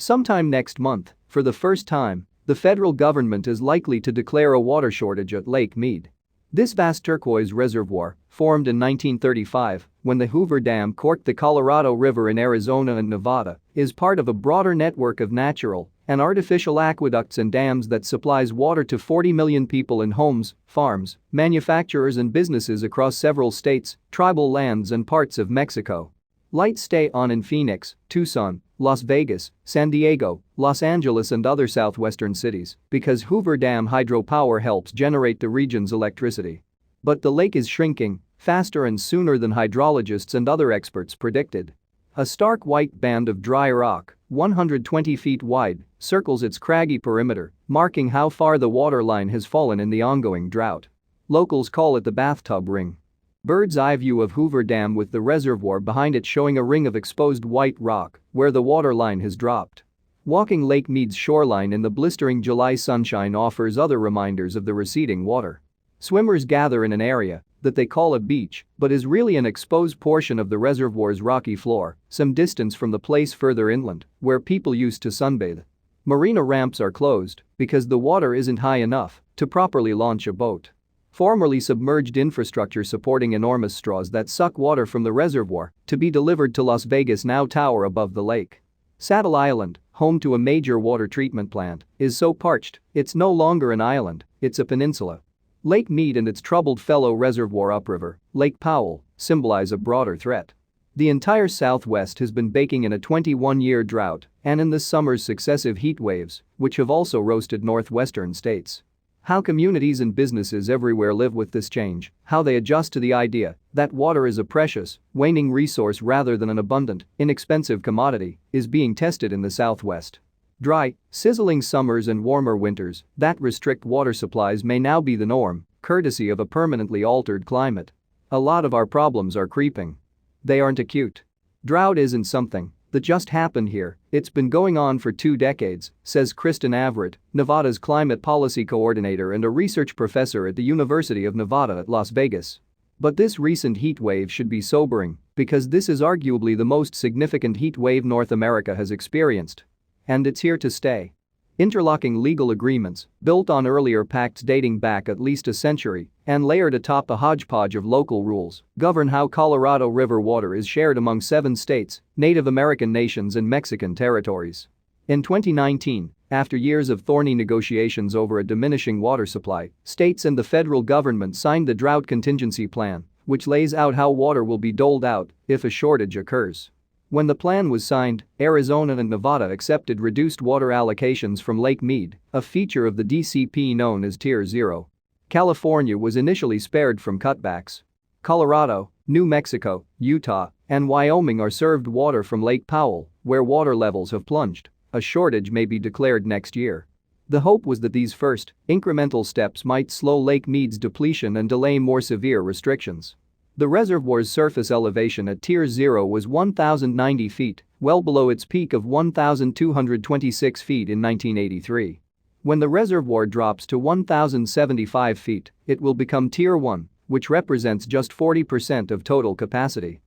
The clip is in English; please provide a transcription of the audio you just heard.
Sometime next month, for the first time, the federal government is likely to declare a water shortage at Lake Mead. This vast turquoise reservoir, formed in 1935 when the Hoover Dam corked the Colorado River in Arizona and Nevada, is part of a broader network of natural and artificial aqueducts and dams that supplies water to 40 million people in homes, farms, manufacturers and businesses across several states, tribal lands and parts of Mexico. Lights stay on in Phoenix, Tucson, Las Vegas, San Diego, Los Angeles and other southwestern cities because Hoover Dam hydropower helps generate the region's electricity. But the lake is shrinking faster and sooner than hydrologists and other experts predicted. A stark white band of dry rock, 120 feet wide, circles its craggy perimeter, marking how far the waterline has fallen in the ongoing drought. Locals call it the bathtub ring. Bird's eye view of Hoover Dam with the reservoir behind it showing a ring of exposed white rock where the waterline has dropped. Walking Lake Mead's shoreline in the blistering July sunshine offers other reminders of the receding water. Swimmers gather in an area that they call a beach but is really an exposed portion of the reservoir's rocky floor, some distance from the place further inland where people used to sunbathe. Marina ramps are closed because the water isn't high enough to properly launch a boat. Formerly submerged infrastructure supporting enormous straws that suck water from the reservoir to be delivered to Las Vegas now tower above the lake. Saddle Island, home to a major water treatment plant, is so parched it's no longer an island, it's a peninsula. Lake Mead and its troubled fellow reservoir upriver, Lake Powell, symbolize a broader threat. The entire Southwest has been baking in a 21-year drought and in this summer's successive heat waves, which have also roasted Northwestern states. How communities and businesses everywhere live with this change, how they adjust to the idea that water is a precious, waning resource rather than an abundant, inexpensive commodity, is being tested in the Southwest. Dry, sizzling summers and warmer winters that restrict water supplies may now be the norm, courtesy of a permanently altered climate. A lot of our problems are creeping. They aren't acute. Drought isn't something that just happened here, it's been going on for 2 decades, says Kristen Averyt, Nevada's climate policy coordinator and a research professor at the University of Nevada at Las Vegas. But this recent heat wave should be sobering because this is arguably the most significant heat wave North America has experienced. And it's here to stay. Interlocking legal agreements, built on earlier pacts dating back at least a century and layered atop a hodgepodge of local rules, govern how Colorado River water is shared among 7 states, Native American nations and Mexican territories. In 2019, after years of thorny negotiations over a diminishing water supply, states and the federal government signed the Drought Contingency Plan, which lays out how water will be doled out if a shortage occurs. When the plan was signed, Arizona and Nevada accepted reduced water allocations from Lake Mead, a feature of the DCP known as Tier 0. California was initially spared from cutbacks. Colorado, New Mexico, Utah, and Wyoming are served water from Lake Powell, where water levels have plunged. A shortage may be declared next year. The hope was that these first, incremental steps might slow Lake Mead's depletion and delay more severe restrictions. The reservoir's surface elevation at Tier 0 was 1,090 feet, well below its peak of 1,226 feet in 1983. When the reservoir drops to 1,075 feet, it will become Tier 1, which represents just 40% of total capacity.